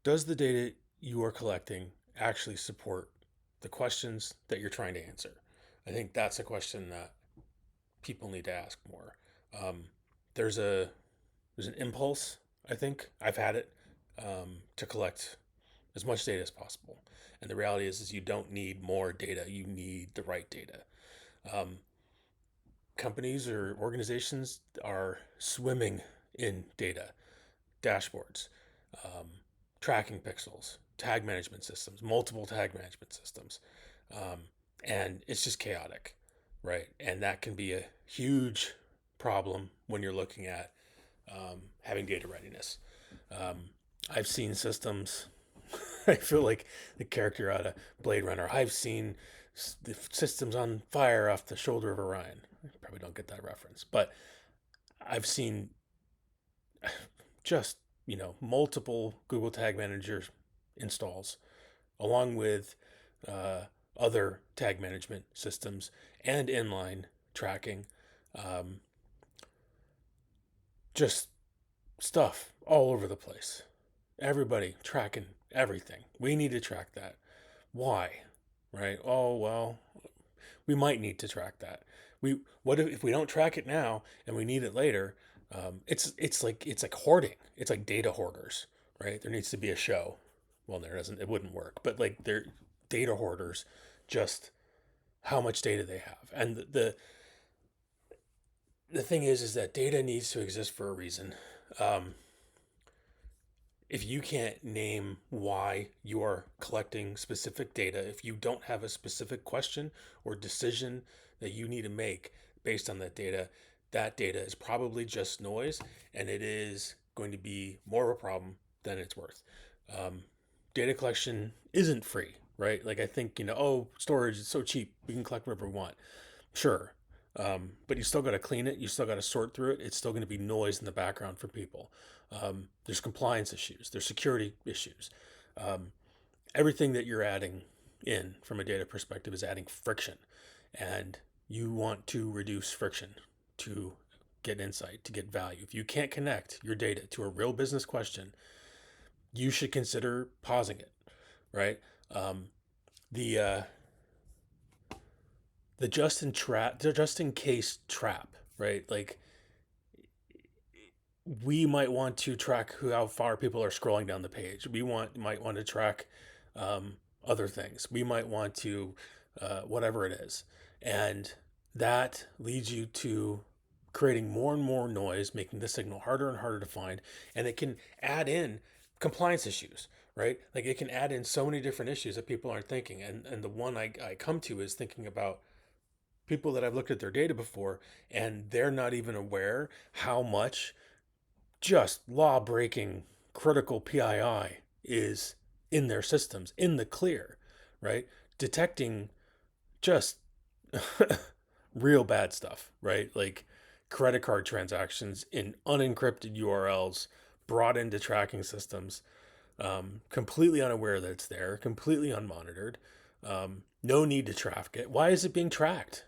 Does the data you are collecting actually support the questions that you're trying to answer? I think that's a question that people need to ask more. Um, there's a there's an impulse. I think I've had it to collect as much data as possible, and the reality is you don't need more data. You need the right data. Um, Companies or organizations are swimming in data, dashboards, um, tracking pixels, tag management systems, multiple tag management systems. Um, and it's just chaotic, right? And that can be a huge problem when you're looking at having data readiness. Um, I've seen systems. I feel like the character out of Blade Runner. I've seen the systems on fire off the shoulder of Orion. I probably don't get that reference, but I've seen just multiple Google Tag Manager installs, along with uh, other tag management systems and inline tracking. Um, just stuff all over the place. Everybody tracking everything. We need to track that. Why? Right? Oh well, we might need to track that. What if we don't track it now and we need it later? It's like hoarding. It's like data hoarders, right? There needs to be a show. Well, there doesn't. It wouldn't work. But like they're data hoarders, just how much data they have. And the thing is that data needs to exist for a reason. Um, if you can't name why you are collecting specific data, if you don't have a specific question or decision that you need to make based on that data is probably just noise, and it is going to be more of a problem than it's worth. Um, Data collection isn't free, right? Like I think, oh, storage is so cheap, we can collect whatever we want. Sure. But you still got to clean it. You still got to sort through it. It's still going to be noise in the background for people. There's compliance issues. There's security issues. Um, Everything that you're adding in from a data perspective is adding friction. And you want to reduce friction to get insight, to get value. If you can't connect your data to a real business question, you should consider pausing it, right? Um, the uh, the just in case trap, right? Like we might want to track how far people are scrolling down the page. Might want to track other things. We might want to whatever it is, and that leads you to creating more and more noise, making the signal harder and harder to find, and it can add in compliance issues, right? Like it can add in so many different issues that people aren't thinking, and the one I come to is thinking about people that I've looked at their data before, and they're not even aware how much just law breaking critical PII is in their systems in the clear, right? Detecting just real bad stuff, right? Like credit card transactions in unencrypted URLs brought into tracking systems, completely unaware that it's there, completely unmonitored, no need to track it. Why is it being tracked?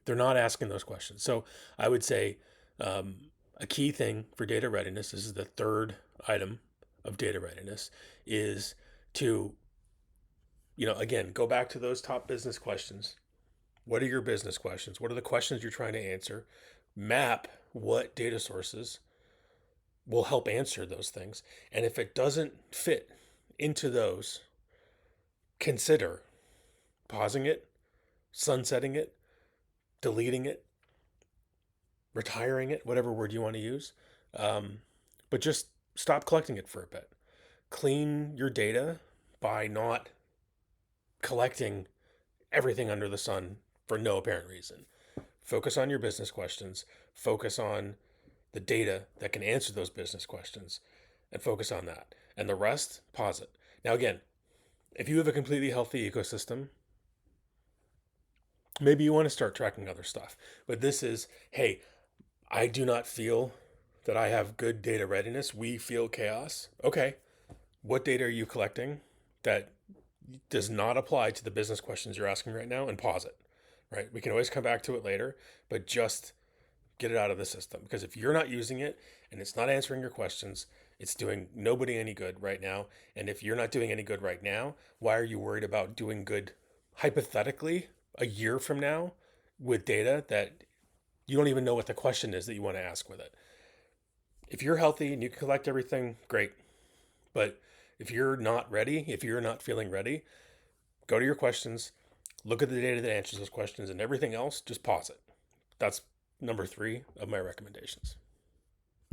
They're not asking those questions. So I would say um, a key thing for data readiness, this is the third item of data readiness, is to, again, go back to those top business questions. What are your business questions? What are the questions you're trying to answer? Map what data sources will help answer those things. And if it doesn't fit into those, consider pausing it, sunsetting it, deleting it, retiring it, whatever word you want to use. Um, but just stop collecting it for a bit. Clean your data by not collecting everything under the sun for no apparent reason. Focus on your business questions, focus on the data that can answer those business questions, and focus on that. And the rest, pause it. Now, again, if you have a completely healthy ecosystem, maybe you want to start tracking other stuff. But this is, hey, I do not feel that I have good data readiness. We feel chaos. Okay. What data are you collecting that does not apply to the business questions you're asking right now, and pause it, right? We can always come back to it later, but just get it out of the system. Because if you're not using it and it's not answering your questions, It's doing nobody any good right now. And if you're not doing any good right now, why are you worried about doing good hypothetically a year from now with data that you don't even know what the question is that you want to ask with it? If you're healthy and you can collect everything, great. But if you're not ready, if you're not feeling ready, go to your questions, look at the data that answers those questions, and everything else, just pause it. That's number 3 of my recommendations.